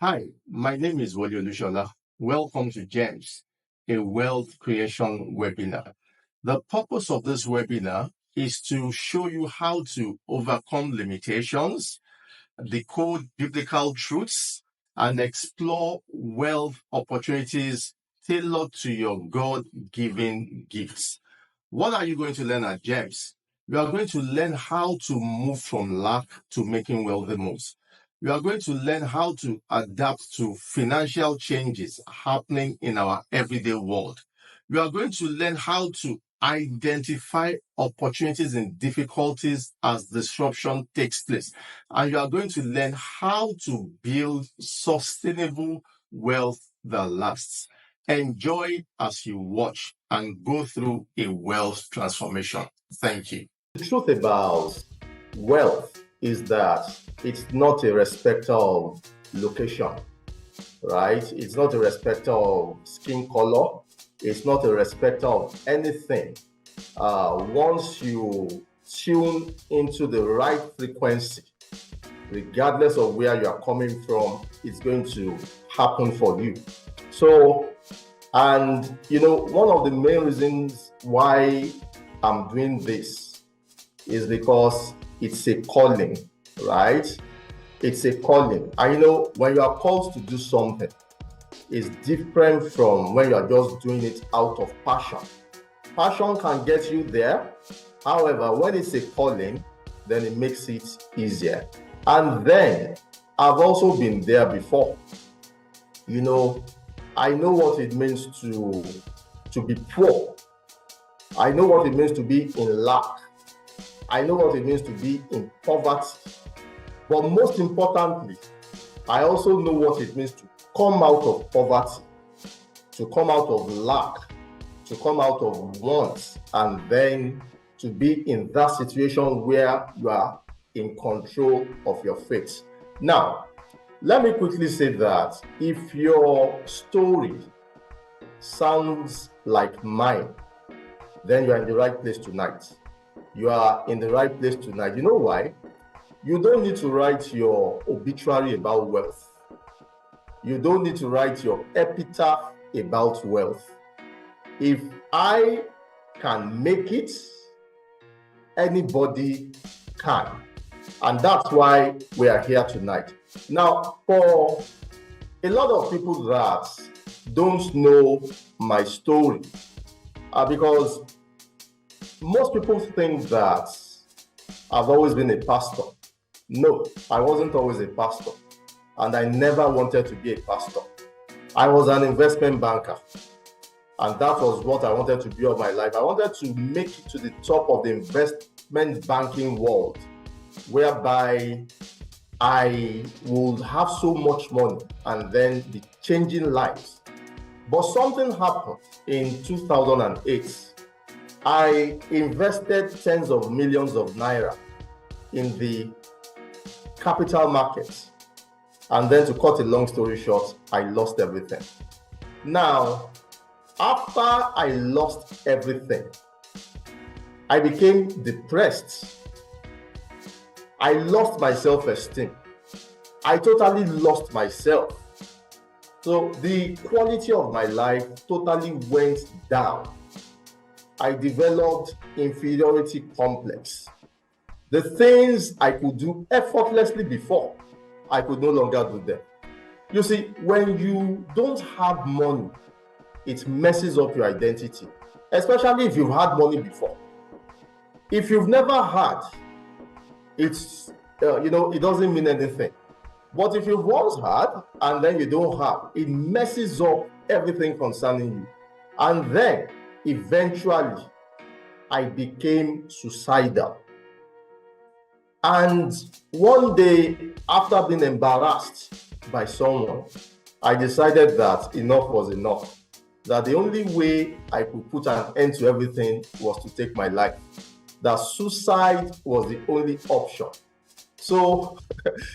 Hi, my name is Wole Olusola. Welcome to GEMS, a wealth creation webinar. The purpose of this webinar is to show you how to overcome limitations, decode biblical truths, and explore wealth opportunities tailored to your God-given gifts. What are you going to learn at GEMS? You are going to learn how to move from lack to making wealthy moves. You are going to learn how to adapt to financial changes happening in our everyday world. You are going to learn how to identify opportunities and difficulties as disruption takes place. And you are going to learn how to build sustainable wealth that lasts. Enjoy as you watch and go through a wealth transformation. Thank you. The truth about wealth is that it's not a respecter of location, right? It's not a respecter of skin color. It's not a respecter of anything. Once you tune into the right frequency, regardless of where you are coming from, it's going to happen for you. So, and one of the main reasons why I'm doing this is because it's a calling, right? It's a calling. And when you are called to do something, it's different from when you are just doing it out of passion. Passion can get you there. However, when it's a calling, then it makes it easier. And then I've also been there before. I know what it means to be poor. I know what it means to be in lack. I know what it means to be in poverty. But most importantly, I also know what it means to come out of poverty, to come out of lack, to come out of want, and then to be in that situation where you are in control of your fate. Now, let me quickly say that if your story sounds like mine, then you're in the right place tonight. You are in the right place tonight. You know why? You don't need to write your obituary about wealth. You don't need to write your epitaph about wealth. If I can make it, anybody can. And that's why we are here tonight. Now, for a lot of people that don't know my story, because most people think that I've always been a pastor. No, I wasn't always a pastor, and I never wanted to be a pastor. I was an investment banker, and that was what I wanted to be all my life. I wanted to make it to the top of the investment banking world, whereby I would have so much money and then be changing lives. But something happened in 2008. I invested tens of millions of naira in the capital markets. And then, to cut a long story short, I lost everything. Now, after I lost everything, I became depressed. I lost my self-esteem. I totally lost myself. So the quality of my life totally went down. I developed inferiority complex. The things I could do effortlessly before, I could no longer do them. You see, when you don't have money, it messes up your identity, especially if you've had money before. If you've never had, it doesn't mean anything. But if you've once had and then you don't have, it messes up everything concerning you. And then eventually I became suicidal. And one day, after being embarrassed by someone, I decided that enough was enough. That the only way I could put an end to everything was to take my life. That suicide was the only option. So,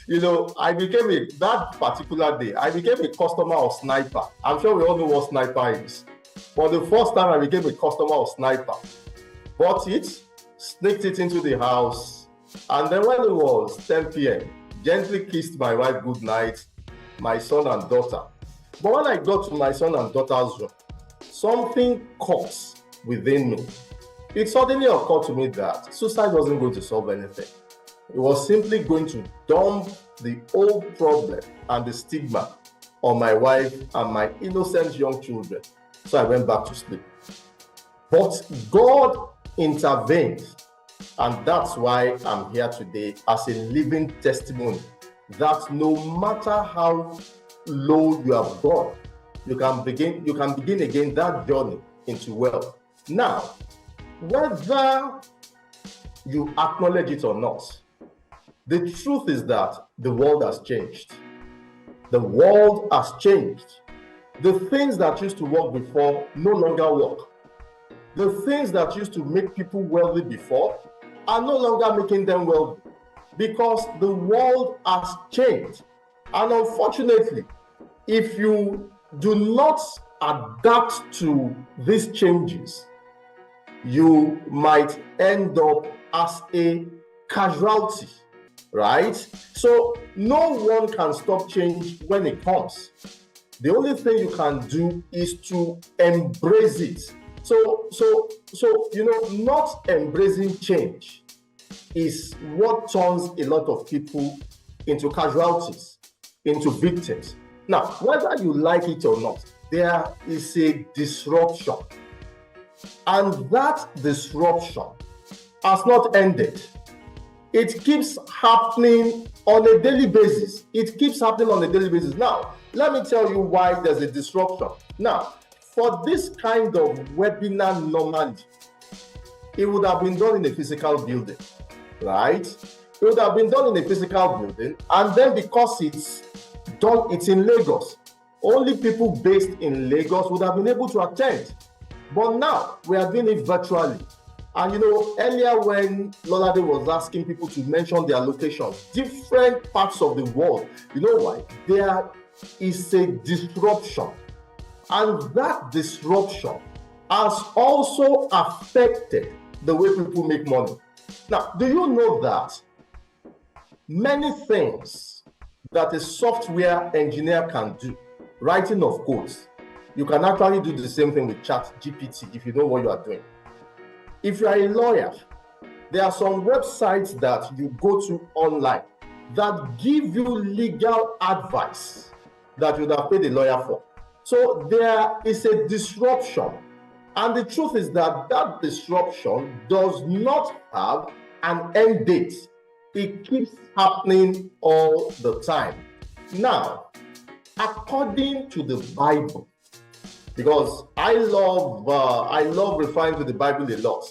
that particular day, I became a customer of Sniper. I'm sure we all know what Sniper is. For the first time, I became a customer of Sniper. Bought it, sneaked it into the house, and then when it was 10 p.m., gently kissed my wife goodnight, my son and daughter. But when I got to my son and daughter's room, something caught within me. It suddenly occurred to me that suicide wasn't going to solve anything. It was simply going to dump the old problem and the stigma on my wife and my innocent young children. So I went back to sleep. But God intervened, and that's why I'm here today as a living testimony that no matter how low you have gone, you can begin again that journey into wealth. Now, whether you acknowledge it or not, the truth is that the world has changed. The world has changed. The things that used to work before no longer work. The things that used to make people wealthy before are no longer making them wealthy because the world has changed. And unfortunately, if you do not adapt to these changes, you might end up as a casualty, right? So no one can stop change when it comes. The only thing you can do is to embrace it. So not embracing change is what turns a lot of people into casualties, into victims. Now, whether you like it or not, there is a disruption. And that disruption has not ended. It keeps happening on a daily basis. Now, let me tell you why there's a disruption. Now, for this kind of webinar normally, it would have been done in a physical building, right? It would have been done in a physical building, and then because it's in Lagos, only people based in Lagos would have been able to attend. But now we are doing it virtually. And earlier when Lolade was asking people to mention their locations, different parts of the world, you know why? There is a disruption. And that disruption has also affected the way people make money. Now, do you know that many things that a software engineer can do, writing of codes, you can actually do the same thing with ChatGPT if you know what you are doing. If you are a lawyer, there are some websites that you go to online that give you legal advice that you would have paid a lawyer for. So there is a disruption. And the truth is that that disruption does not have an end date. It keeps happening all the time. Now, according to the Bible, because I love referring to the Bible a lot,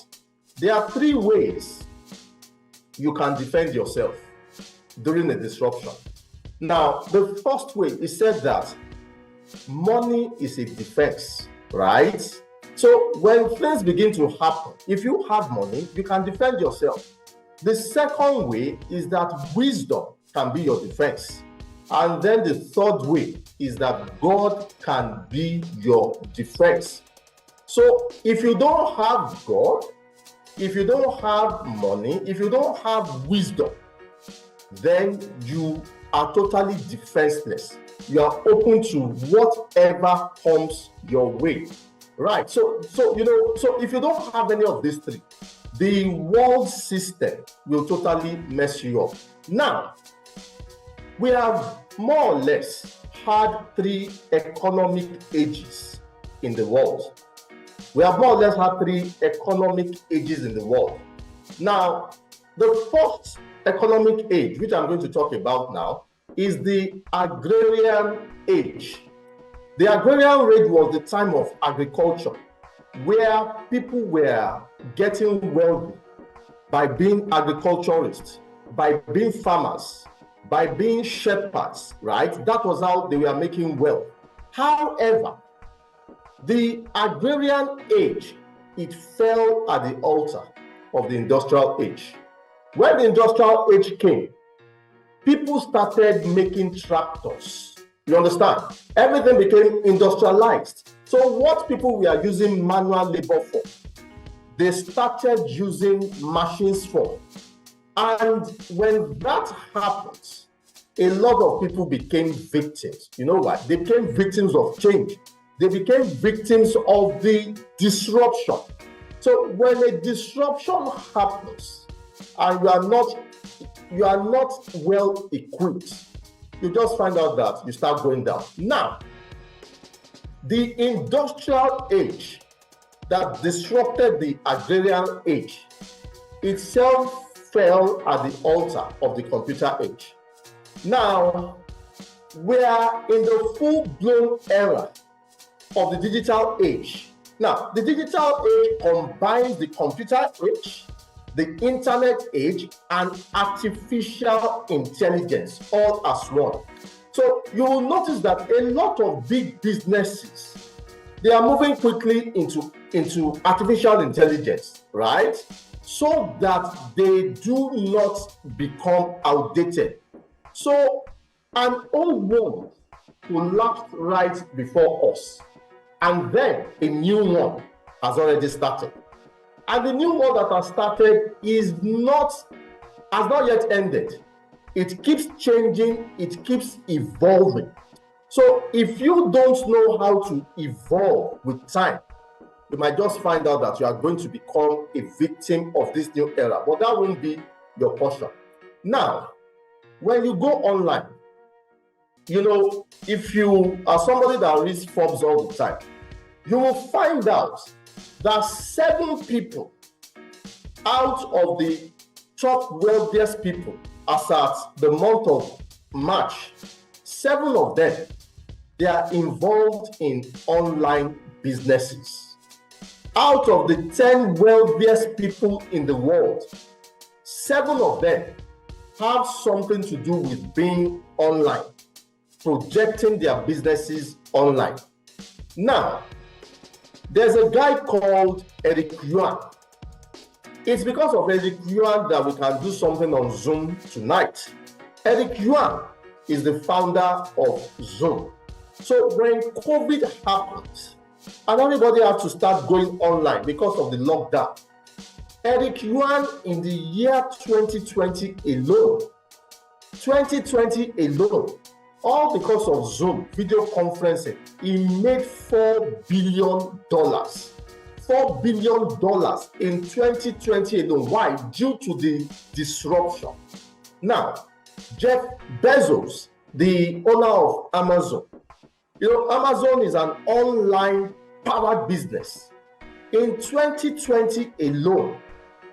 there are 3 ways you can defend yourself during a disruption. Now, the first way is said that money is a defense, right? So when things begin to happen, if you have money, you can defend yourself. The second way is that wisdom can be your defense. And then the third way is that God can be your defense. So if you don't have God, if you don't have money, if you don't have wisdom, then you are totally defenseless. You are open to whatever comes your way. Right. So if you don't have any of these 3, the world system will totally mess you up. Now, we have more or less had 3 economic ages in the world. We have more or less had 3 economic ages in the world. Now, the first economic age, which I'm going to talk about now, is the agrarian age. The agrarian age was the time of agriculture, where people were getting wealthy by being agriculturists, by being farmers, by being shepherds, right? That was how they were making wealth. However, the agrarian age, it fell at the altar of the industrial age. When the industrial age came, people started making tractors. You understand? Everything became industrialized. So what people were using manual labor for, they started using machines for. And when that happens, a lot of people became victims. You know why? They became victims of change. They became victims of the disruption. So when a disruption happens and you are not well equipped, you just find out that you start going down. Now, the industrial age that disrupted the agrarian age itself fell at the altar of the computer age. Now, we are in the full-blown era of the digital age. Now, the digital age combines the computer age, the internet age, and artificial intelligence all as one. So you will notice that a lot of big businesses, they are moving quickly into artificial intelligence, right? So that they do not become outdated. So an old world collapsed right before us, and then a new one has already started. And the new one that has started has not yet ended. It keeps changing, it keeps evolving. So if you don't know how to evolve with time, you might just find out that you are going to become a victim of this new era, but that won't be your portion. Now, when you go online, if you are somebody that reads Forbes all the time, you will find out that 7 people out of the top wealthiest people as at the month of March, 7 of them, they are involved in online businesses. Out of the 10 wealthiest people in the world, 7 of them have something to do with being online, projecting their businesses online. Now, there's a guy called Eric Yuan. It's because of Eric Yuan that we can do something on Zoom tonight. Eric Yuan is the founder of Zoom. So when COVID happened, and everybody had to start going online because of the lockdown, Eric Yuan in the year 2020 alone, all because of Zoom video conferencing, he made $4 billion. $4 billion in 2020 alone. Why? Due to the disruption. Now, Jeff Bezos, the owner of Amazon, Amazon is an online powered business. In 2020 alone,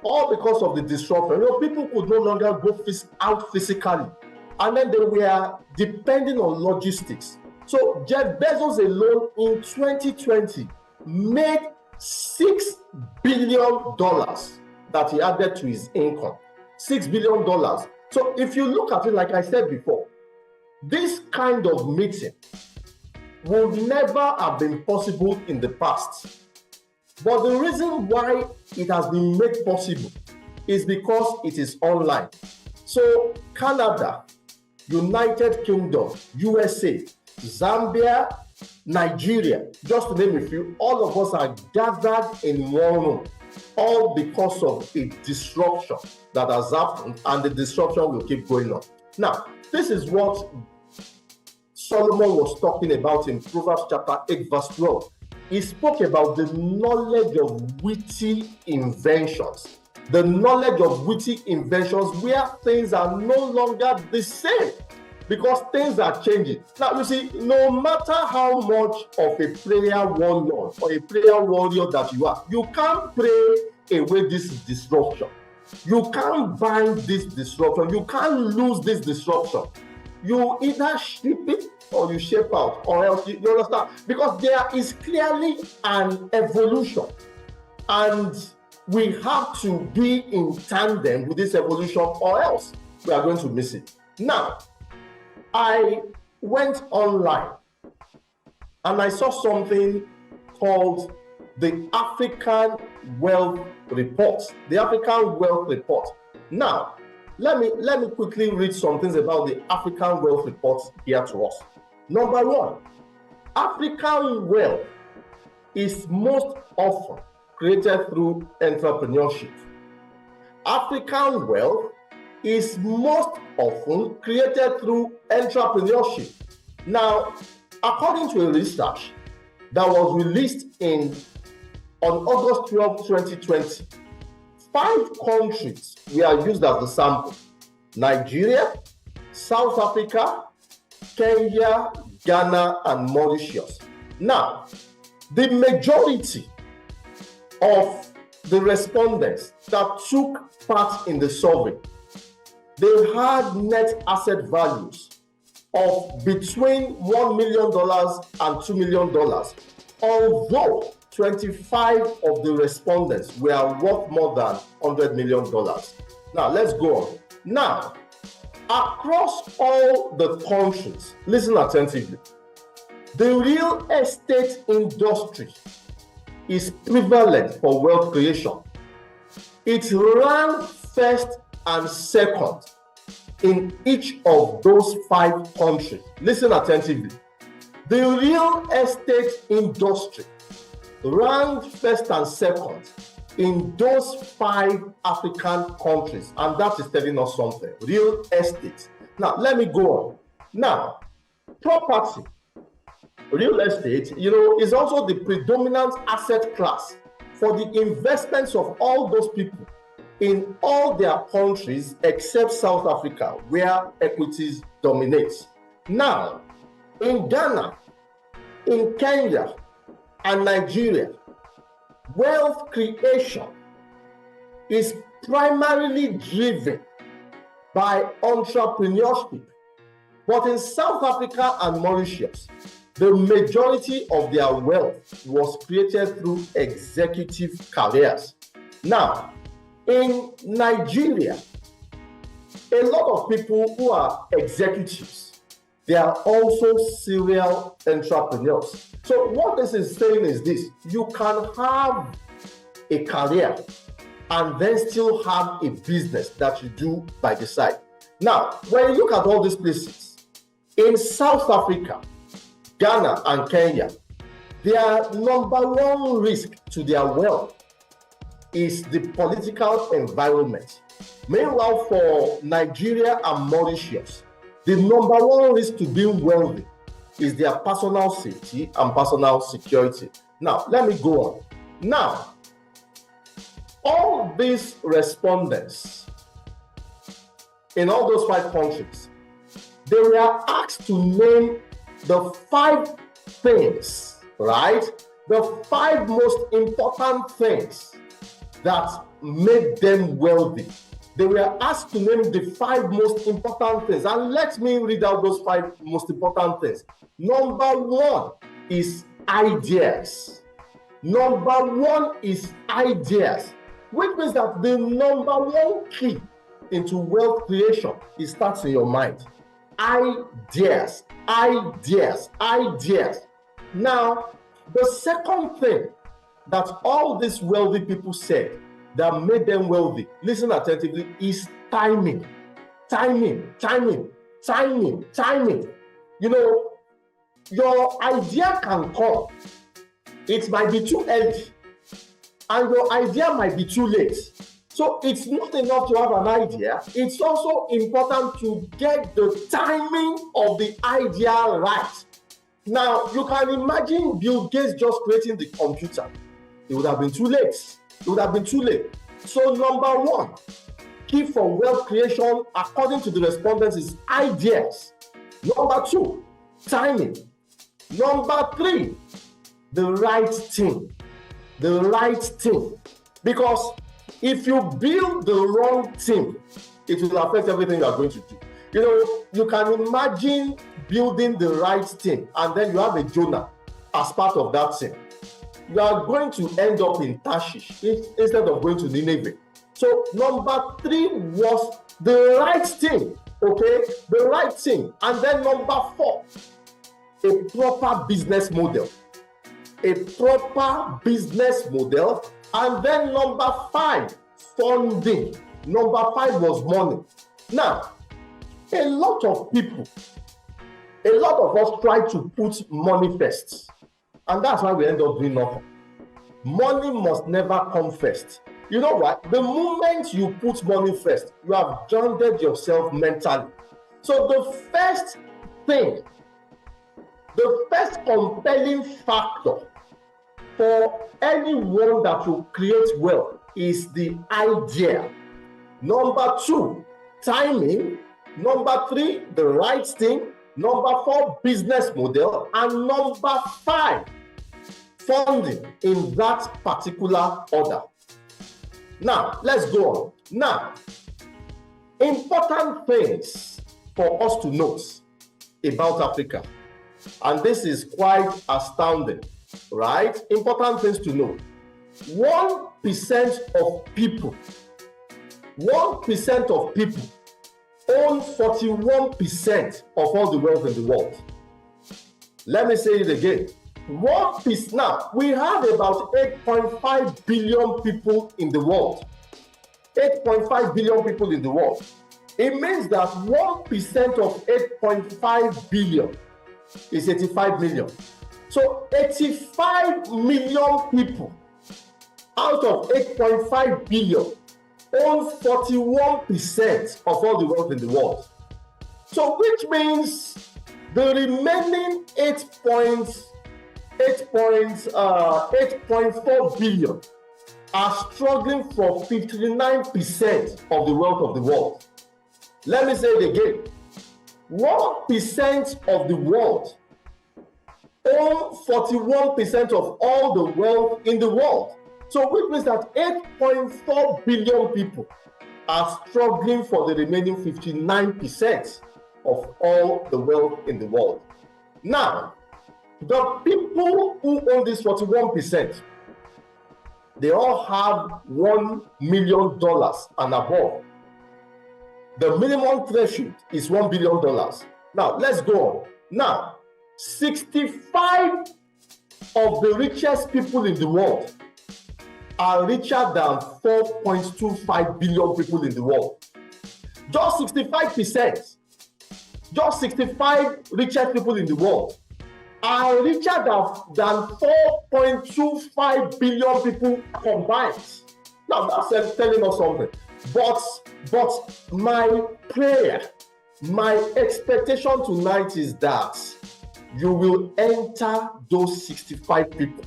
all because of the disruption, people could no longer go out physically, and then they were depending on logistics. So Jeff Bezos alone in 2020 made $6 billion that he added to his income. $6 billion. So if you look at it, like I said before, this kind of meeting would never have been possible in the past. But the reason why it has been made possible is because it is online. So Canada, United Kingdom, USA, Zambia, Nigeria, just to name a few, all of us are gathered in one room, all because of a disruption that has happened, and the disruption will keep going on. Now, this is what Solomon was talking about in Proverbs chapter 8, verse 12. He spoke about the knowledge of witty inventions. The knowledge of witty inventions where things are no longer the same because things are changing. Now, you see, no matter how much of a prayer warlord or a prayer warrior that you are, you can't pray away this disruption. You can't bind this disruption. You can't lose this disruption. You either ship it or you shape out, or else you understand, because there is clearly an evolution, and we have to be in tandem with this evolution, or else we are going to miss it. Now, I went online and I saw something called the African Wealth Report. The African Wealth Report. Now, let me quickly read some things about the African Wealth Report here to us. Number 1, African wealth is most often created through entrepreneurship. African wealth is most often created through entrepreneurship. Now, according to a research that was released on August 12, 2020, 5 countries were used as the sample: Nigeria, South Africa, Kenya, Ghana, and Mauritius. Now, the majority of the respondents that took part in the survey, they had net asset values of between $1 million and $2 million, although 25 of the respondents were worth more than $100 million. Now, let's go on. Now, across all the countries, listen attentively, the real estate industry is prevalent for wealth creation. It ranked first and second in each of those 5 countries. Listen attentively. The real estate industry ranked first and second in those 5 African countries, and that is telling us something. Real estate. Now, let me go on. Now, property, real estate, is also the predominant asset class for the investments of all those people in all their countries except South Africa, where equities dominate. Now, in Ghana, in Kenya, and Nigeria, wealth creation is primarily driven by entrepreneurship. But in South Africa and Mauritius, the majority of their wealth was created through executive careers. Now, in Nigeria, a lot of people who are executives, they are also serial entrepreneurs. So what this is saying is this: you can have a career and then still have a business that you do by the side. Now, when you look at all these places, in South Africa, Ghana, and Kenya, their number one risk to their wealth is the political environment. Meanwhile, for Nigeria and Mauritius, the number one risk to being wealthy is their personal safety and personal security. Now, let me go on. Now, all these respondents in all those 5 countries, they were asked to name the 5 things, right? The 5 most important things that made them wealthy. They were asked to name the 5 most important things. And let me read out those 5 most important things. Number 1 is ideas. Number 1 is ideas, which means that the number 1 key into wealth creation, it starts in your mind. Ideas, ideas, ideas. Now, the second thing that all these wealthy people said that made them wealthy, listen attentively, is timing. Timing, timing, timing, timing. Your idea can come. It might be too early, and your idea might be too late. So it's not enough to have an idea. It's also important to get the timing of the idea right. Now, you can imagine Bill Gates just creating the computer. It would have been too late. It would have been too late. So number 1, key for wealth creation, according to the respondents, is ideas. Number 2, timing. Number 3, the right thing. The right thing. Because if you build the wrong thing, it will affect everything you are going to do. You can imagine building the right thing, and then you have a Jonah as part of that thing. You are going to end up in Tarshish instead of going to Nineveh. So number 3 was the right thing, okay? The right thing. And then number 4, a proper business model. A proper business model. And then number 5, funding. Number 5 was money. Now, a lot of us try to put money first. And that's why we end up doing nothing. Money must never come first. You know what? The moment you put money first, you have grounded yourself mentally. So the first thing, the first compelling factor for anyone that will create wealth is the idea. Number 2, timing. Number 3, the right thing. Number 4, business model. And number 5, funding in that particular order. Now, let's go on. Now, important things for us to note about Africa. And this is quite astounding, right? Important things to know. 1% of people own 41% of all the wealth in the world. Let me say it again. 1%. Now, we have about 8.5 billion people in the world. 8.5 billion people in the world. It means that 1% of 8.5 billion is 85 million. So 85 million people out of 8.5 billion own 41% of all the wealth in the world. So which means the remaining 8.4 billion are struggling for 59% of the wealth of the world. Let me say it again. 1% of the world own 41% of all the wealth in the world. So which means that 8.4 billion people are struggling for the remaining 59% of all the wealth in the world. Now, the people who own this 41%, they all have $1 million and above. The minimum threshold is $1 billion. Now, let's go on. Now, 65 of the richest people in the world are richer than 4.25 billion people in the world. Just 65%, just 65 richest people in the world are richer than 4.25 billion people combined. Now, that's telling us something. But my prayer, my expectation tonight is that you will enter those 65 people,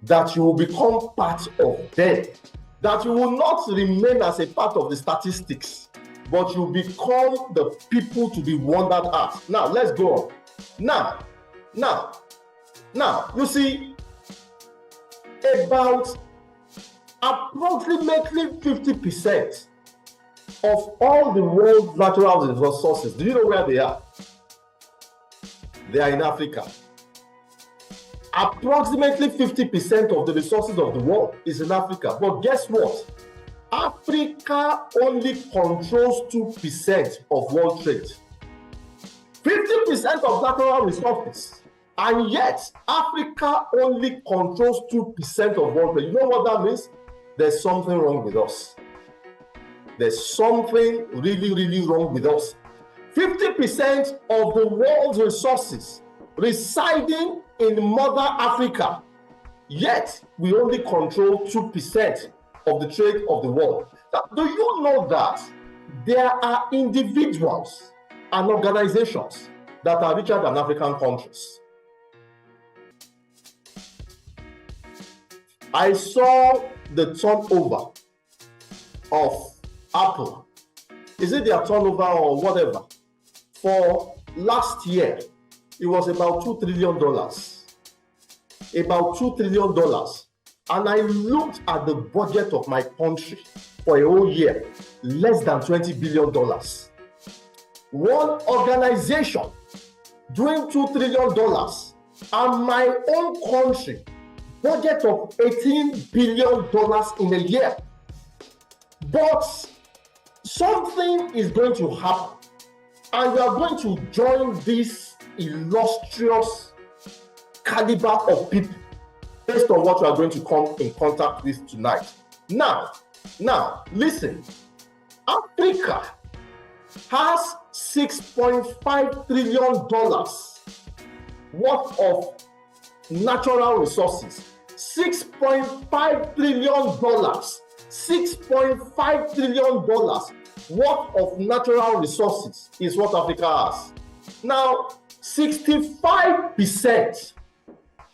that you will become part of them, that you will not remain as a part of the statistics, but you become the people to be wondered at. Now, let's go on. Now, you see, about approximately 50% of all the world's natural resources, do you know where they are? They are in Africa. Approximately 50% of the resources of the world is in Africa. But guess what? Africa only controls 2% of world trade. 50% of natural resources, and yet Africa only controls 2% of world trade. You know what that means? There's something wrong with us. There's something really, really wrong with us. 50% of the world's resources residing in Mother Africa, yet we only control 2% of the trade of the world. Now, do you know that there are individuals and organizations that are richer than African countries? I saw the turnover of Apple. Is it their turnover or whatever? For last year, it was about $2 trillion. About $2 trillion. And I looked at the budget of my country for a whole year, less than $20 billion. One organization doing $2 trillion, and my own country, budget of $18 billion in a year. But something is going to happen, and we are going to join this illustrious caliber of people based on what we are going to come in contact with tonight. Now, listen. Africa has $6.5 trillion worth of natural resources. $6.5 trillion $6.5 trillion worth of natural resources is what Africa has. Now, 65%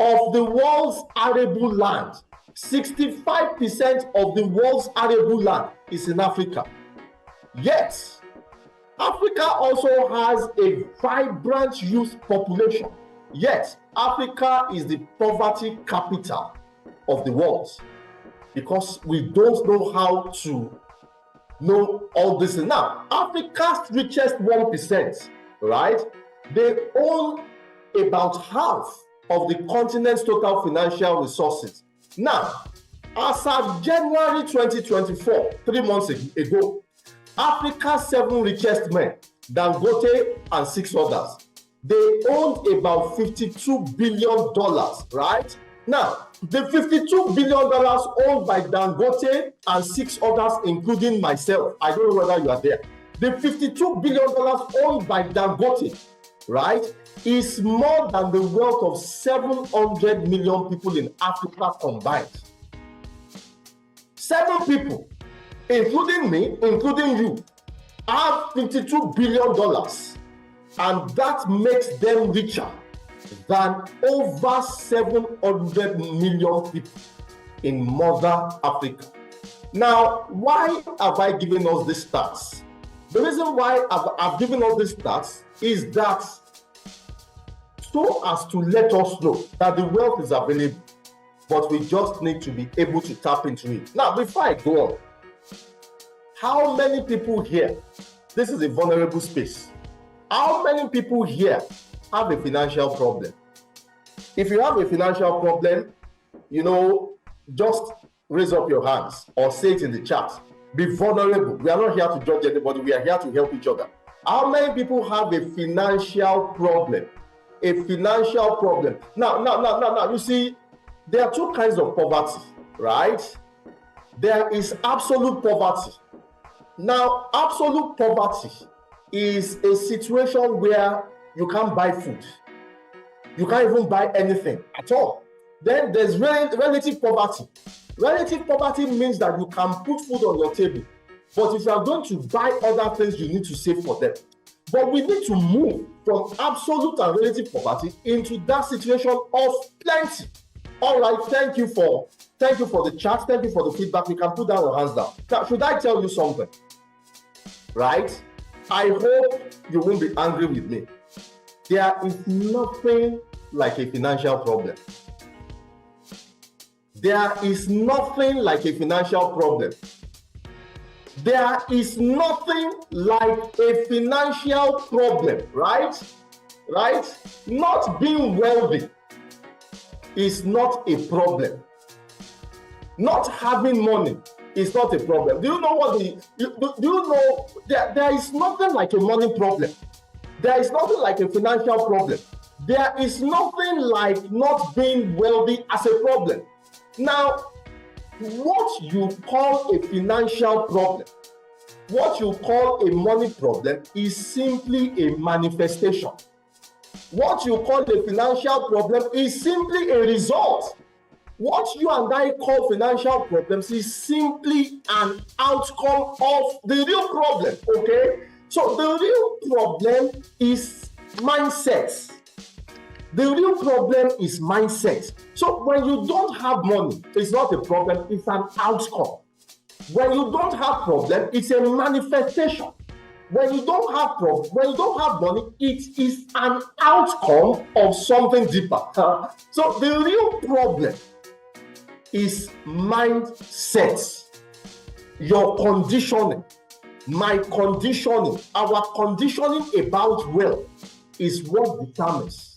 of the world's arable land, 65% of the world's arable land is in Africa. Yet, Africa also has a vibrant youth population. Yet, Africa is the poverty capital of the world because we don't know how to know all this. Now, Africa's richest 1%, right? They own about half of the continent's total financial resources. Now, as of January 2024, 3 months ago, Africa's 7 richest men, Dangote and 6 others, they owned about $52 billion, right? Now, the $52 billion owned by Dangote and 6 others, including myself, I don't know whether you are there. The $52 billion owned by Dangote, right, is more than the wealth of 700 million people in Africa combined. 7 people, including me, including you, have $52 billion, and that makes them richer than over 700 million people in Mother Africa. Now, why have I given us these stats? The reason why I've given us these stats is that so as to let us know that the wealth is available, but we just need to be able to tap into it. Now, before I go on, how many people here, this is a vulnerable space, how many people here have a financial problem? If you have a financial problem, just raise up your hands or say it in the chat. Be vulnerable. We are not here to judge anybody. We are here to help each other. How many people have a financial problem? A financial problem. Now, you see, there are 2 kinds of poverty, right? There is absolute poverty. Now, absolute poverty is a situation where you can't buy food. You can't even buy anything at all. Then there's relative poverty. Relative poverty means that you can put food on your table, but if you are going to buy other things, you need to save for them. But we need to move from absolute and relative poverty into that situation of plenty. All right, thank you for the chat, thank you for the feedback. You can put down your hands down. Now, should I tell you something? Right? I hope you won't be angry with me. There is nothing like a financial problem. There is nothing like a financial problem. There is nothing like a financial problem, right? Right? Not being wealthy is not a problem. Not having money is not a problem. Do you know what there is nothing like a money problem. There is nothing like a financial problem. There is nothing like not being wealthy as a problem. Now, what you call a financial problem, what you call a money problem is simply a manifestation. What you call a financial problem is simply a result. What you and I call financial problems is simply an outcome of the real problem, okay? So the real problem is mindset. The real problem is mindset. So when you don't have money, it's not a problem, it's an outcome. When you don't have problem, it's a manifestation. When you don't have money, it is an outcome of something deeper. So the real problem is mindset. Your conditioning, my conditioning, our conditioning about wealth is what determines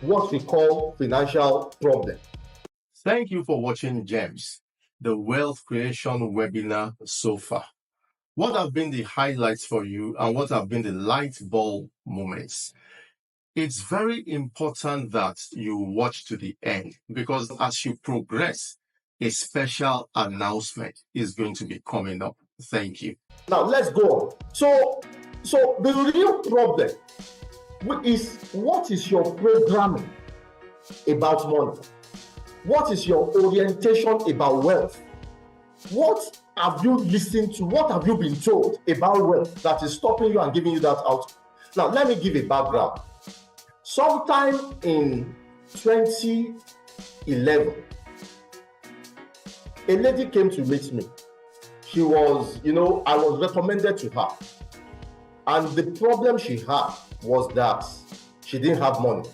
what we call financial problem. Thank you for watching GEMS, the wealth creation webinar so far. What have been the highlights for you and what have been the light bulb moments? It's very important that you watch to the end because as you progress, a special announcement is going to be coming up. Thank you. Now let's go on. So the real problem is, what is your programming about money? What is your orientation about wealth? What have you listened to? What have you been told about wealth that is stopping you and giving you that out? Now, let me give a background. Sometime in 2011, a lady came to meet me. She was, I was recommended to her. And the problem she had was that she didn't have money.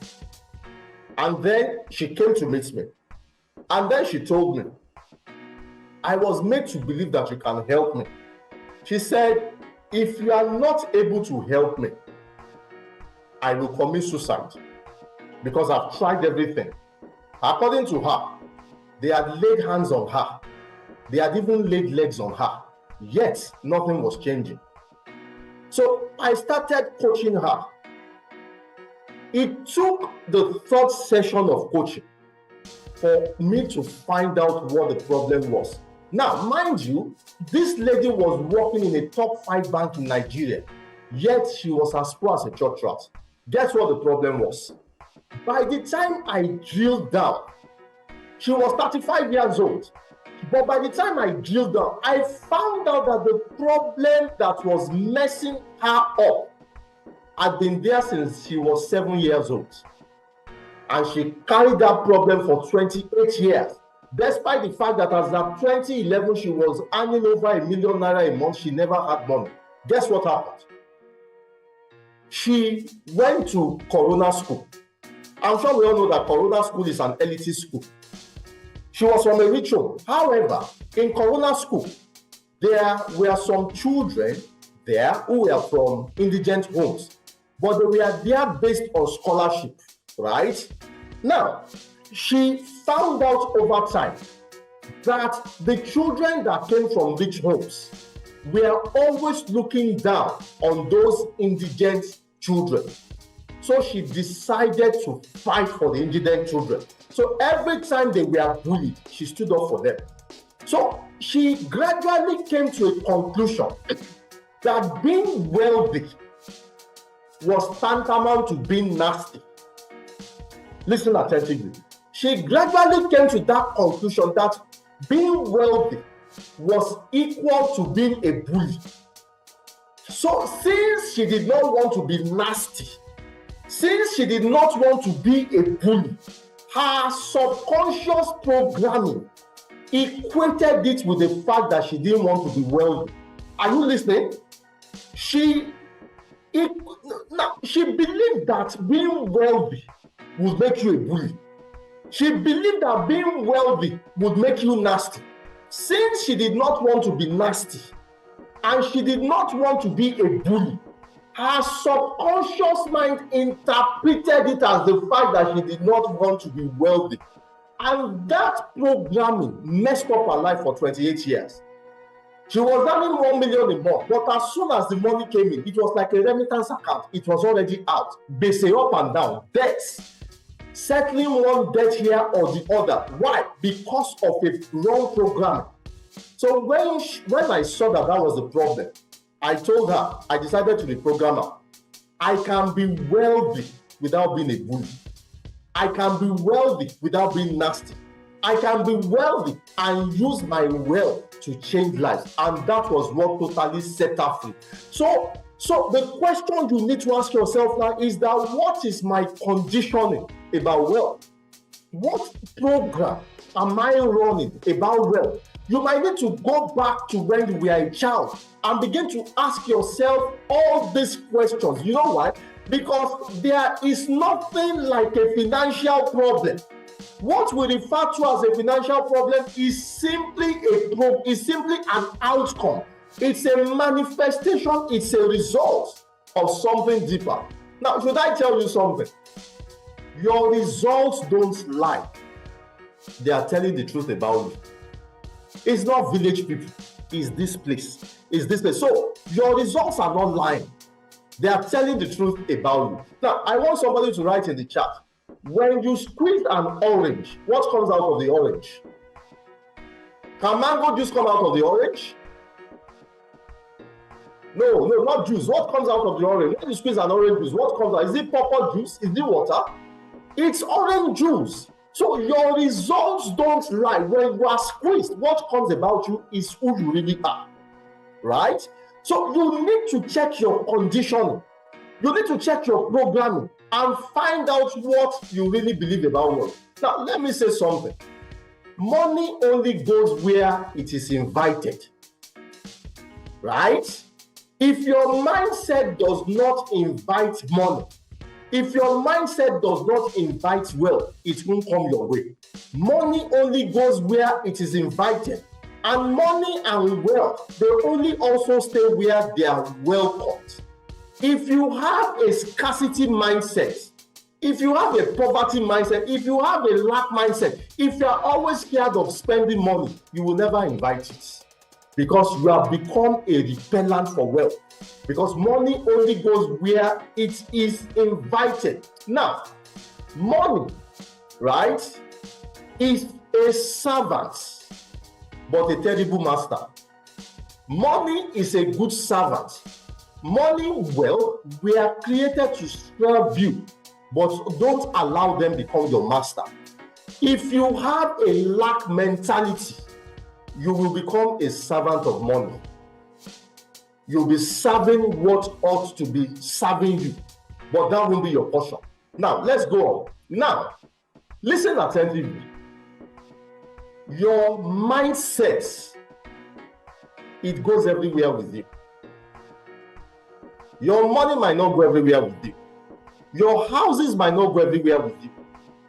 And then she came to meet me. And then she told me, I was made to believe that you can help me. She said, if you are not able to help me, I will commit suicide because I've tried everything. According to her, they had laid hands on her. They had even laid legs on her. Yet, nothing was changing. So I started coaching her. It took the third session of coaching for me to find out what the problem was. Now, mind you, this lady was working in a top 5 bank in Nigeria, yet she was as poor as a church rat. Guess what the problem was? By the time I drilled down, she was 35 years old. But by the time I drilled down, I found out that the problem that was messing her up had been there since she was 7 years old. And she carried that problem for 28 years. Despite the fact that as of 2011, she was earning over ₦1 million a month, she never had money. Guess what happened? She went to Corona School. I'm sure we all know that Corona School is an elitist school. She was from a rich home. However, in Corona School, there were some children there who were from indigent homes, but they were there based on scholarship, right? Now, she found out over time that the children that came from rich homes were always looking down on those indigent children. So she decided to fight for the indigent children. So every time they were bullied, she stood up for them. So she gradually came to a conclusion that being wealthy was tantamount to being nasty. Listen attentively. She gradually came to that conclusion that being wealthy was equal to being a bully. So since she did not want to be nasty, since she did not want to be a bully, her subconscious programming equated it with the fact that she didn't want to be wealthy. Are you listening? She believed that being wealthy would make you a bully. She believed that being wealthy would make you nasty. Since she did not want to be nasty and she did not want to be a bully, her subconscious mind interpreted it as the fact that she did not want to be wealthy. And that programming messed up her life for 28 years. She was earning 1 million a month, but as soon as the money came in, it was like a remittance account. It was already out. Basic up and down, debts. Settling one debt here or the other. Why? Because of a wrong programming. So when I saw that was the problem, I told her, I decided to reprogram her. I can be wealthy without being a bully. I can be wealthy without being nasty. I can be wealthy and use my wealth to change lives. And that was what totally set her free. So the question you need to ask yourself now is that what is my conditioning about wealth? What program am I running about wealth? You might need to go back to when you were a child and begin to ask yourself all these questions. You know why? Because there is nothing like a financial problem. What we refer to as a financial problem is simply an outcome. It's a manifestation, it's a result of something deeper. Now, should I tell you something? Your results don't lie. They are telling the truth about you. It's not village people. It's this place. It's this place. So your results are not lying. They are telling the truth about you. Now, I want somebody to write in the chat. When you squeeze an orange, what comes out of the orange? Can mango juice come out of the orange? No, not juice. What comes out of the orange? When you squeeze an orange juice, what comes out? Is it purple juice? Is it water? It's orange juice. So your results don't lie. When you are squeezed, what comes about you is who you really are, right? So you need to check your conditioning. You need to check your programming and find out what you really believe about wealth. Now, let me say something. Money only goes where it is invited, right? If your mindset does not invite money, if your mindset does not invite wealth, it won't come your way. Money only goes where it is invited. And money and wealth, they only also stay where they are welcomed. If you have a scarcity mindset, if you have a poverty mindset, if you have a lack mindset, if you are always scared of spending money, you will never invite it, because you have become a repellent for wealth. Because money only goes where it is invited. Now, money, right, is a servant, but a terrible master. Money is a good servant. Money, well, we are created to serve you, but don't allow them become your master. If you have a lack mentality, you will become a servant of money. You'll be serving what ought to be serving you, but that won't be your portion. Now, let's go on. Now, listen attentively. Your mindset, it goes everywhere with you. Your money might not go everywhere with you. Your houses might not go everywhere with you.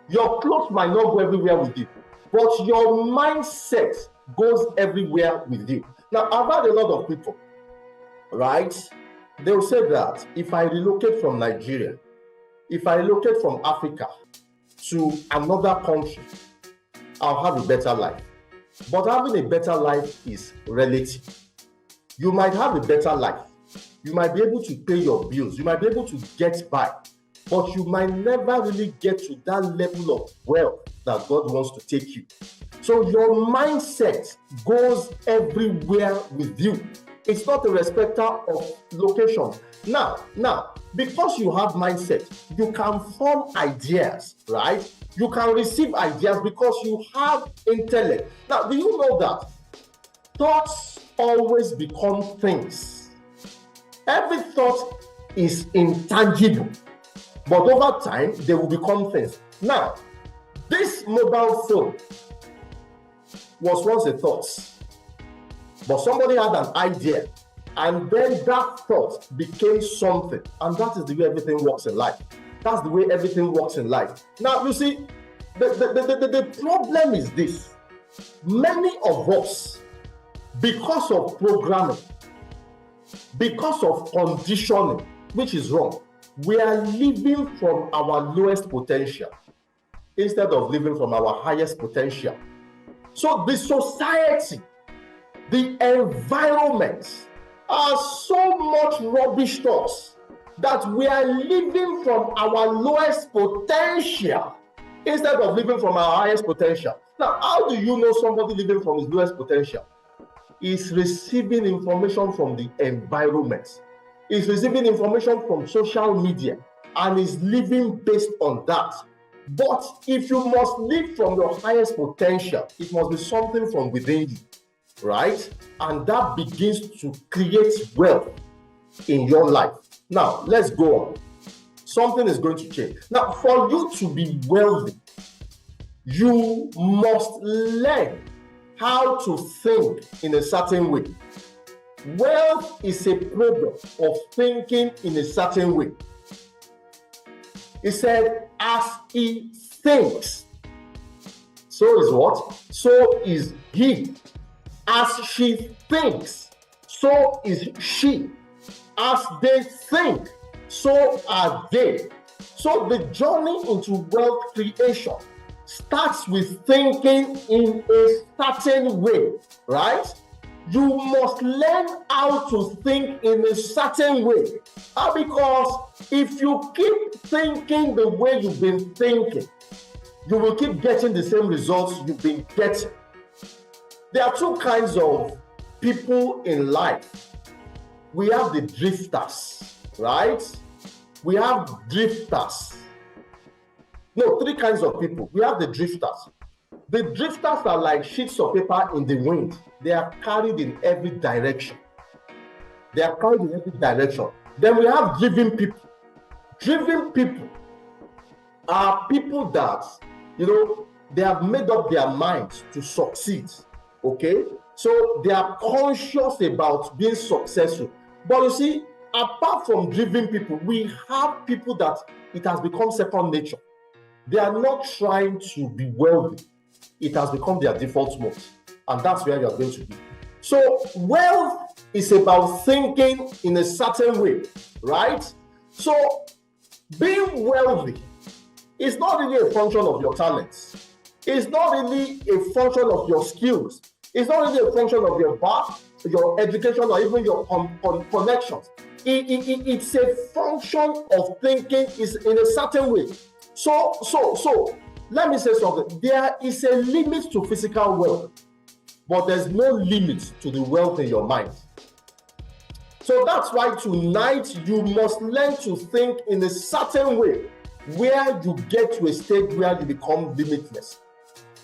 Your clothes might not go everywhere with you. But your mindset goes everywhere with you. Now, I've had a lot of people, right? They'll say that if I relocate from Nigeria, if I relocate from Africa to another country, I'll have a better life. But having a better life is relative. You might have a better life. You might be able to pay your bills. You might be able to get by. But you might never really get to that level of wealth that God wants to take you. So your mindset goes everywhere with you. It's not a respecter of location. Now, because you have mindset, you can form ideas, right? You can receive ideas because you have intellect. Now, do you know that thoughts always become things? Every thought is intangible, but over time, they will become things. Now, this mobile phone was once a thought, but somebody had an idea, and then that thought became something, and that is the way everything works in life. That's the way everything works in life. Now, you see, the problem is this. Many of us, because of programming, because of conditioning, which is wrong, we are living from our lowest potential instead of living from our highest potential. So the society, the environment are so much rubbish to us that we are living from our lowest potential instead of living from our highest potential. Now, how do you know somebody living from his lowest potential? Is receiving information from the environment, is receiving information from social media, and is living based on that. But if you must live from your highest potential, it must be something from within you, right? And that begins to create wealth in your life. Now, let's go on. Something is going to change. Now, for you to be wealthy, you must learn how to think in a certain way. Wealth is a product of thinking in a certain way. He said, as he thinks, so is what? So is he. As she thinks, so is she. As they think, so are they. So the journey into wealth creation starts with thinking in a certain way, right? You must learn how to think in a certain way. Because if you keep thinking the way you've been thinking, you will keep getting the same results you've been getting. There are two kinds of people in life. We have the drifters, right? We have drifters. No, three kinds of people. We have the drifters. The drifters are like sheets of paper in the wind. They are carried in every direction. They are carried in every direction. Then we have driven people. Driven people are people that, they have made up their minds to succeed. Okay? So they are conscious about being successful. But you see, apart from driven people, we have people that it has become second nature. They are not trying to be wealthy. It has become their default mode. And that's where you are going to be. So wealth is about thinking in a certain way, right? So being wealthy is not really a function of your talents. It's not really a function of your skills. It's not really a function of your birth, your education, or even your connections. It's a function of thinking is in a certain way. So let me say something. There is a limit to physical wealth, but there's no limit to the wealth in your mind. So that's why tonight you must learn to think in a certain way where you get to a stage where you become limitless.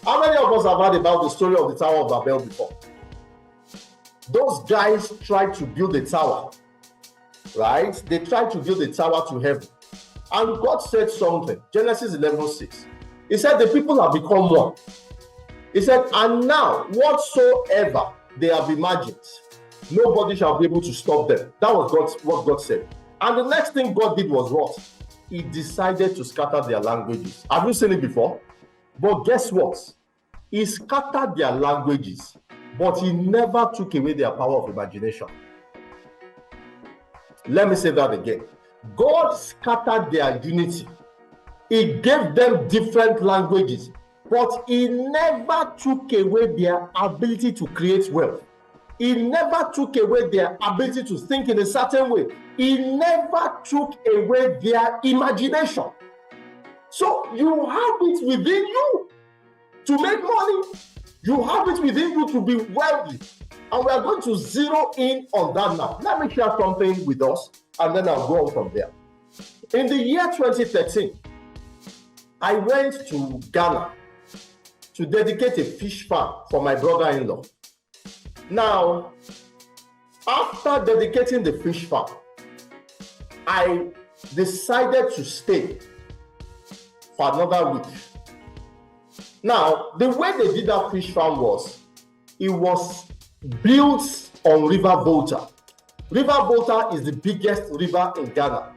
How many of us have heard about the story of the Tower of Babel before? Those guys tried to build a tower, right? They tried to build a tower to heaven. And God said something, Genesis 11:6. He said, the people have become one. He said, and now whatsoever they have imagined, nobody shall be able to stop them. That was what God said. And the next thing God did was what? He decided to scatter their languages. Have you seen it before? But guess what? He scattered their languages, but he never took away their power of imagination. Let me say that again. God scattered their unity. He gave them different languages, but he never took away their ability to create wealth. He never took away their ability to think in a certain way. He never took away their imagination. So you have it within you to make money. You have it within you to be wealthy. And we are going to zero in on that now. Let me share something with us, and then I'll go on from there. In the year 2013, I went to Ghana to dedicate a fish farm for my brother-in-law. Now, after dedicating the fish farm, I decided to stay for another week. Now, the way they did that fish farm was, it was built on River Volta. River Volta is the biggest river in Ghana.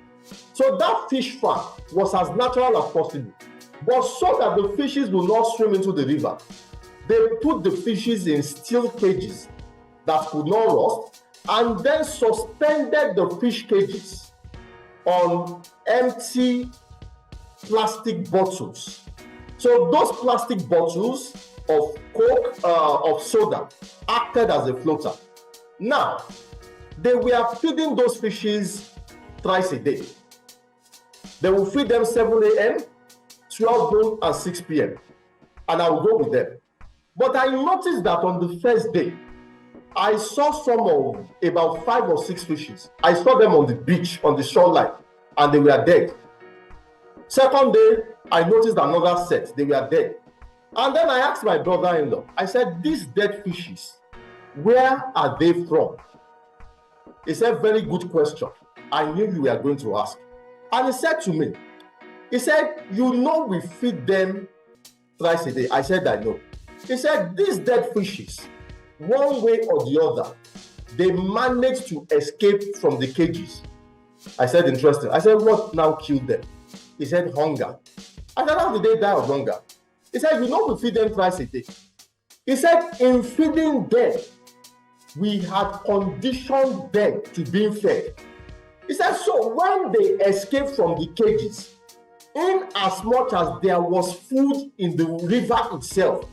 So that fish farm was as natural as possible. But so that the fishes will not swim into the river, they put the fishes in steel cages that could not rust, and then suspended the fish cages on empty plastic bottles. So those plastic bottles of Coke, of soda, acted as a floater. Now, they were feeding those fishes thrice a day. They will feed them 7 a.m., 12 noon, and 6 p.m. And I will go with them. But I noticed that on the first day, I saw some of about 5 or 6 fishes. I saw them on the beach, on the shoreline, and they were dead. Second day, I noticed another set. They were dead. And then I asked my brother-in-law, I said, these dead fishes, where are they from? He said, very good question. I knew you were going to ask. And he said to me, he said, we feed them thrice a day. I said, I know. He said, these dead fishes, one way or the other, they managed to escape from the cages. I said, interesting. I said, what now killed them? He said, hunger. I said, how did they die of hunger? He said, we feed them thrice a day. He said, in feeding them, we had conditioned them to being fed. He said, so when they escaped from the cages, in as much as there was food in the river itself,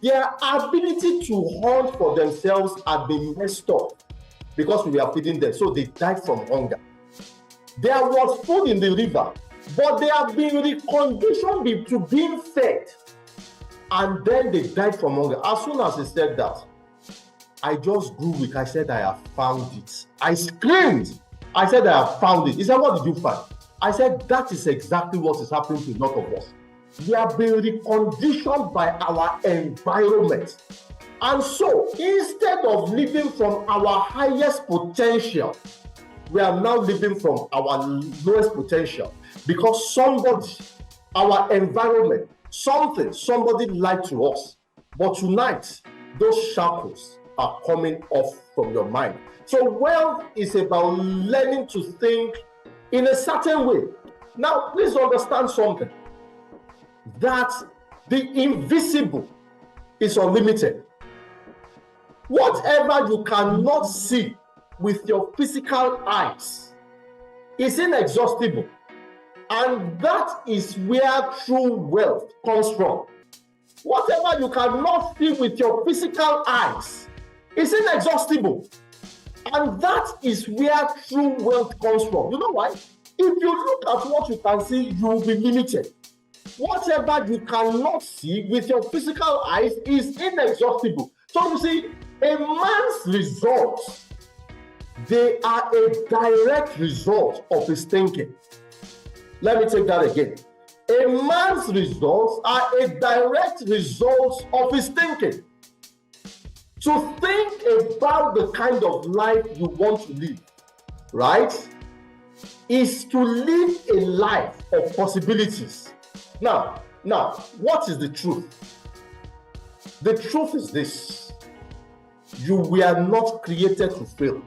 their ability to hunt for themselves had been messed up because we were feeding them. So they died from hunger. There was food in the river, but they have been reconditioned to being fed. And then they died from hunger. As soon as he said that, I just grew weak. I said, I have found it. I screamed. I said, I have found it. He said, what did you find? I said, that is exactly what is happening to a lot of us. We have been reconditioned by our environment. And so, instead of living from our highest potential, we are now living from our lowest potential because somebody, our environment, somebody lied to us. But tonight, those shackles are coming off from your mind. So wealth is about learning to think in a certain way. Now, please understand something, that the invisible is unlimited. Whatever you cannot see with your physical eyes is inexhaustible. And that is where true wealth comes from. Whatever you cannot see with your physical eyes is inexhaustible. And that is where true wealth comes from. You know why? If you look at what you can see, you will be limited. Whatever you cannot see with your physical eyes is inexhaustible. So you see, a man's results, they are a direct result of his thinking. Let me take that again. A man's results are a direct result of his thinking. To think about the kind of life you want to live, right, is to live a life of possibilities. Now, what is the truth? The truth is this: you were not created to fail.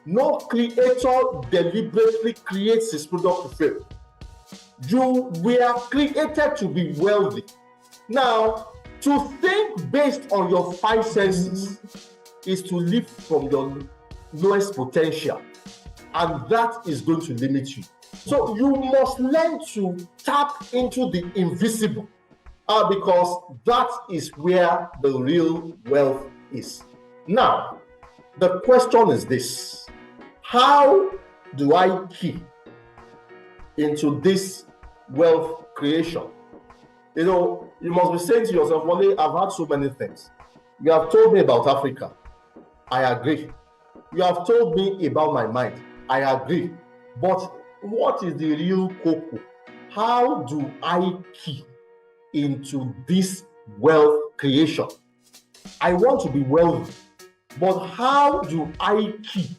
No creator deliberately creates his product to fail. You were created to be wealthy. Now, to think based on your five senses is to live from your lowest potential, and that is going to limit you. So you must learn to tap into the invisible, because that is where the real wealth is. Now, the question is this: how do I key into this wealth creation? You know, you must be saying to yourself, Wole, I've had so many things. You have told me about Africa. I agree. You have told me about my mind. I agree. But what is the real cocoa? How do I key into this wealth creation? I want to be wealthy, but how do I key?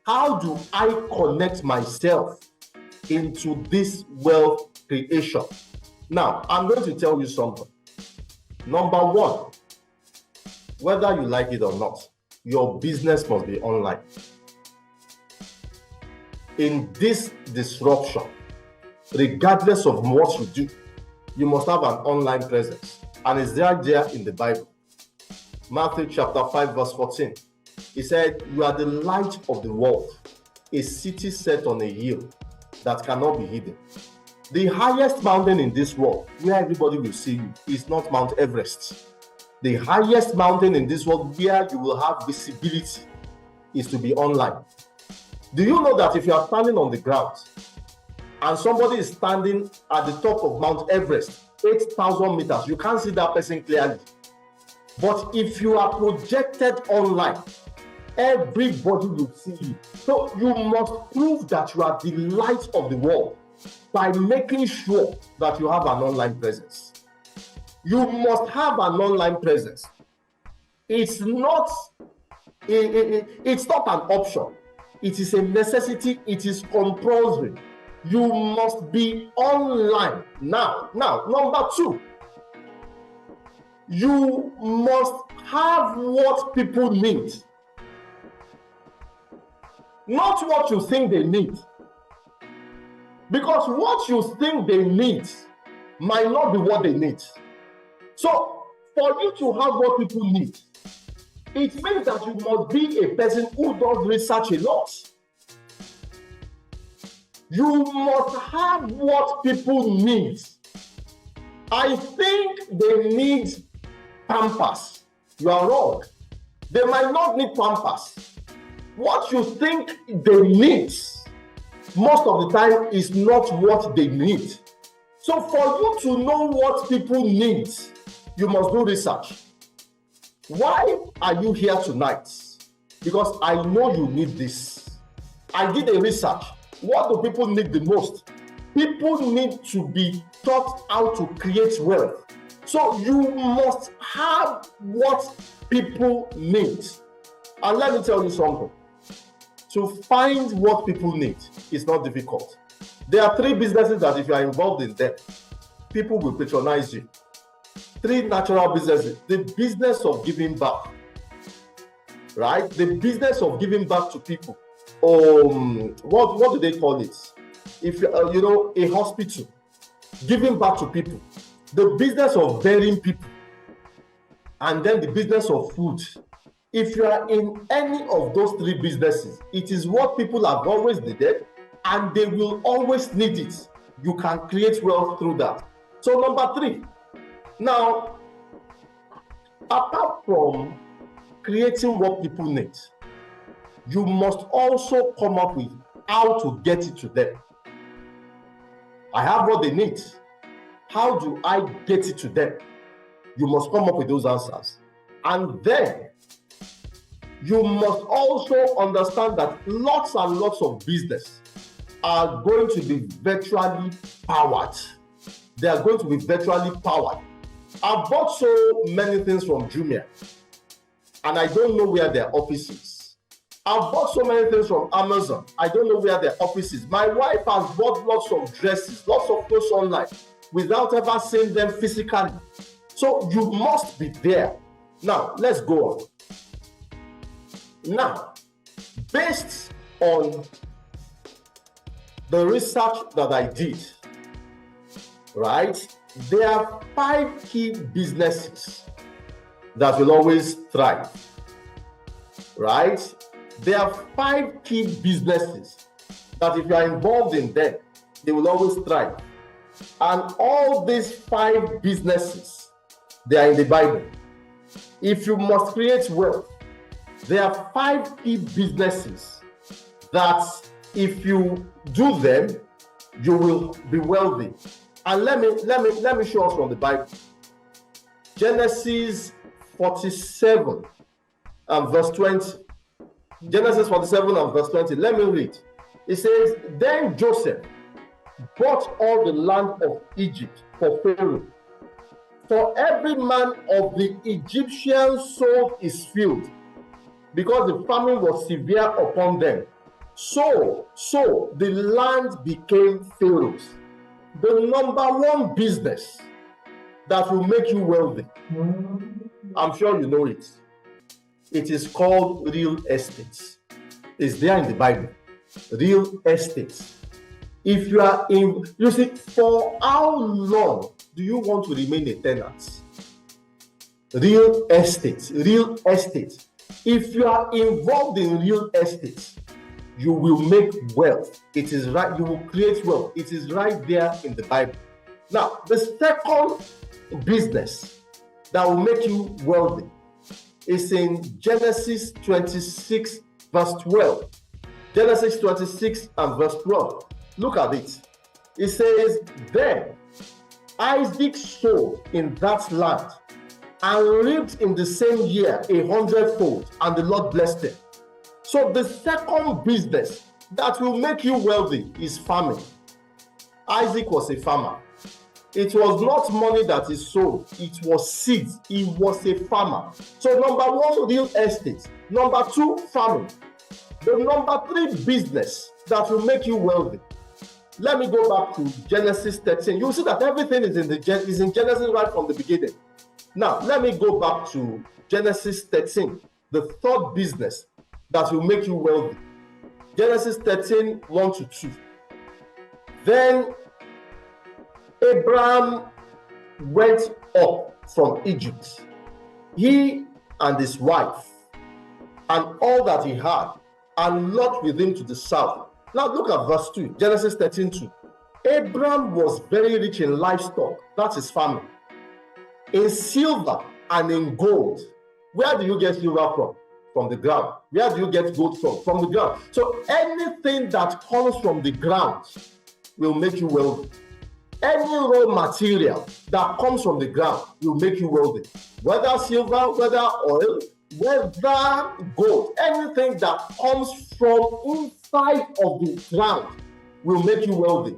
How do I connect myself into this wealth creation? Now, I'm going to tell you something. Number one, whether you like it or not, your business must be online. In this disruption, regardless of what you do, you must have an online presence. And it's there in the Bible. Matthew chapter 5, verse 14. He said, "You are the light of the world, a city set on a hill that cannot be hidden." The highest mountain in this world, where everybody will see you, is not Mount Everest. The highest mountain in this world, where you will have visibility, is to be online. Do you know that if you are standing on the ground and somebody is standing at the top of Mount Everest, 8,000 meters, you can't see that person clearly. But if you are projected online, everybody will see you. So you must prove that you are the light of the world by making sure that you have an online presence. You must have an online presence. It's not an option. It is a necessity. It is compulsory. You must be online. Now, number two, you must have what people need. Not what you think they need. Because what you think they need might not be what they need. So, for you to have what people need, it means that you must be a person who does research a lot. You must have what people need. I think they need Pampers. You are wrong. They might not need Pampers. What you think they need, most of the time, is not what they need. So for you to know what people need, you must do research. Why are you here tonight? Because I know you need this. I did a research. What do people need the most? People need to be taught how to create wealth. So you must have what people need. And let me tell you something. To find what people need is not difficult. There are 3 businesses that if you are involved in them, people will patronize you. 3 natural businesses. The business of giving back, right? The business of giving back to people. What do they call it? If a hospital, giving back to people. The business of burying people, and then the business of food. If you are in any of those 3 businesses, it is what people have always needed, and they will always need it. You can create wealth through that. So number 3, now, apart from creating what people need, you must also come up with how to get it to them. I have what they need. How do I get it to them? You must come up with those answers. And then you must also understand that lots and lots of business are going to be virtually powered. They are going to be virtually powered. I've bought so many things from Jumia, and I don't know where their office is. I've bought so many things from Amazon. I don't know where their office is. My wife has bought lots of dresses, lots of clothes online, without ever seeing them physically. So you must be there. Now, let's go on. Now, based on the research that I did, right, there are 5 key businesses that will always thrive, right? There are 5 key businesses that if you are involved in them, they will always thrive. And all these 5 businesses, they are in the Bible. If you must create wealth, there are 5 key businesses that if you do them, you will be wealthy. And let me show us from the Bible. Genesis 47 and verse 20. Genesis 47 and verse 20. Let me read. It says, then Joseph bought all the land of Egypt for Pharaoh. For every man of the Egyptians sold his field, because the famine was severe upon them. So the land became Pharaoh's. The number 1 business that will make you wealthy, I'm sure you know it. It is called real estate. It's there in the Bible. Real estate. If you are in, you see, for how long do you want to remain a tenant? Real estate. Real estate. If you are involved in real estate, you will make wealth. It is right. You will create wealth. It is right there in the Bible. Now, the second business that will make you wealthy is in Genesis 26 verse 12. Genesis 26 and verse 12. Look at it. It says, then Isaac sowed in that land and reaped in the same year 100-fold, and the Lord blessed him. So the second business that will make you wealthy is farming. Isaac was a farmer. It was not money that he sowed, it was seeds. He was a farmer. So number 1, real estate. Number 2, farming. The number 3 business that will make you wealthy. Let me go back to Genesis 13. You'll see that everything is in Genesis right from the beginning. Now, let me go back to Genesis 13, the third business that will make you wealthy. Genesis 13, 1-2. Then Abraham went up from Egypt, he and his wife, and all that he had, and Lot with him to the south. Now look at verse 2, Genesis 13:2. Abraham was very rich in livestock, that is farming, in silver and in gold. Where do you get silver from? From the ground. Where do you get gold from? From the ground. So anything that comes from the ground will make you wealthy. Any raw material that comes from the ground will make you wealthy. Whether silver, whether oil, whether gold, anything that comes from inside of the ground will make you wealthy.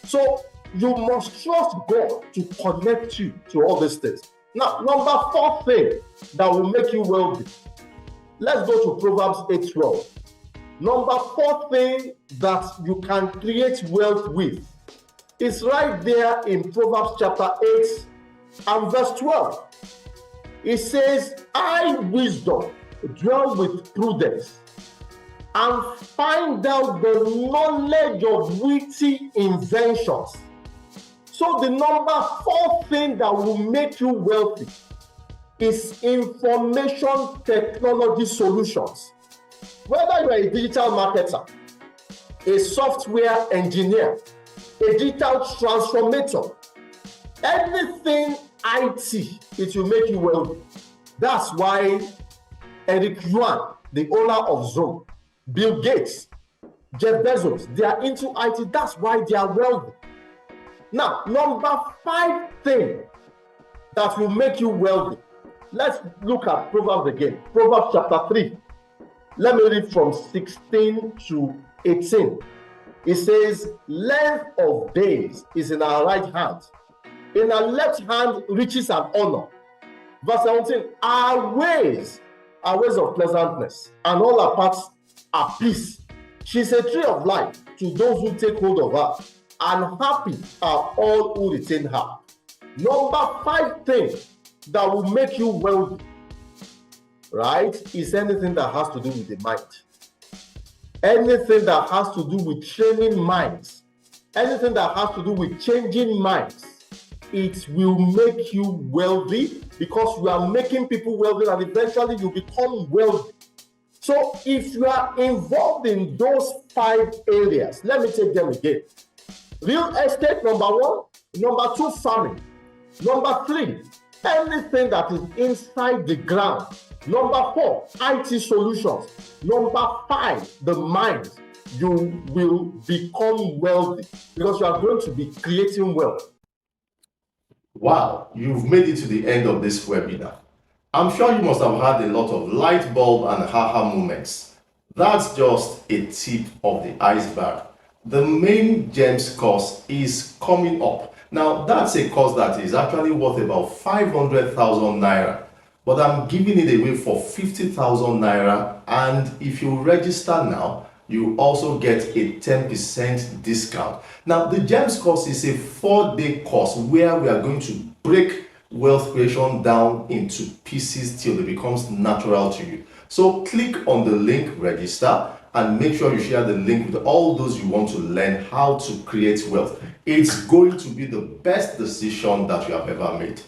So you must trust God to connect you to all these things. Now, number 4 thing that will make you wealthy. Let's go to Proverbs 8:12. Number 4 thing that you can create wealth with is right there in Proverbs chapter 8 and verse 12. It says, I, wisdom, dwell with prudence and find out the knowledge of witty inventions. So the number 4 thing that will make you wealthy is information technology solutions. Whether you are a digital marketer, a software engineer, a digital transformator, anything IT, it will make you wealthy. That's why Eric Yuan, the owner of Zoom, Bill Gates, Jeff Bezos, they are into IT. That's why they are wealthy. Now, number 5 thing that will make you wealthy. Let's look at Proverbs again. Proverbs chapter 3. Let me read from 16 to 18. It says, length of days is in our right hand. In our left hand, riches and honor. Verse 17, our ways are ways of pleasantness, and all our paths are peace. She's a tree of life to those who take hold of her, and happy are all who retain her. Number 5 thing that will make you wealthy, right, is anything that has to do with the mind. Anything that has to do with training minds, anything that has to do with changing minds, it will make you wealthy, because you are making people wealthy and eventually you become wealthy. So if you are involved in those 5 areas, let me take them again. Real estate, number 1. Number 2, farming. Number 3, anything that is inside the ground. Number 4, IT solutions. Number 5, the mind. You will become wealthy because you are going to be creating wealth. Wow, you've made it to the end of this webinar. I'm sure you must have had a lot of light bulb and aha moments. That's just a tip of the iceberg. The main GEMS course is coming up. Now, that's a course that is actually worth about 500,000 naira, but I'm giving it away for 50,000 naira, and if you register now, you also get a 10% discount. Now, the GEMS course is a 4-day course where we are going to break wealth creation down into pieces till it becomes natural to you. So click on the link, register, and make sure you share the link with all those you want to learn how to create wealth. It's going to be the best decision that you have ever made.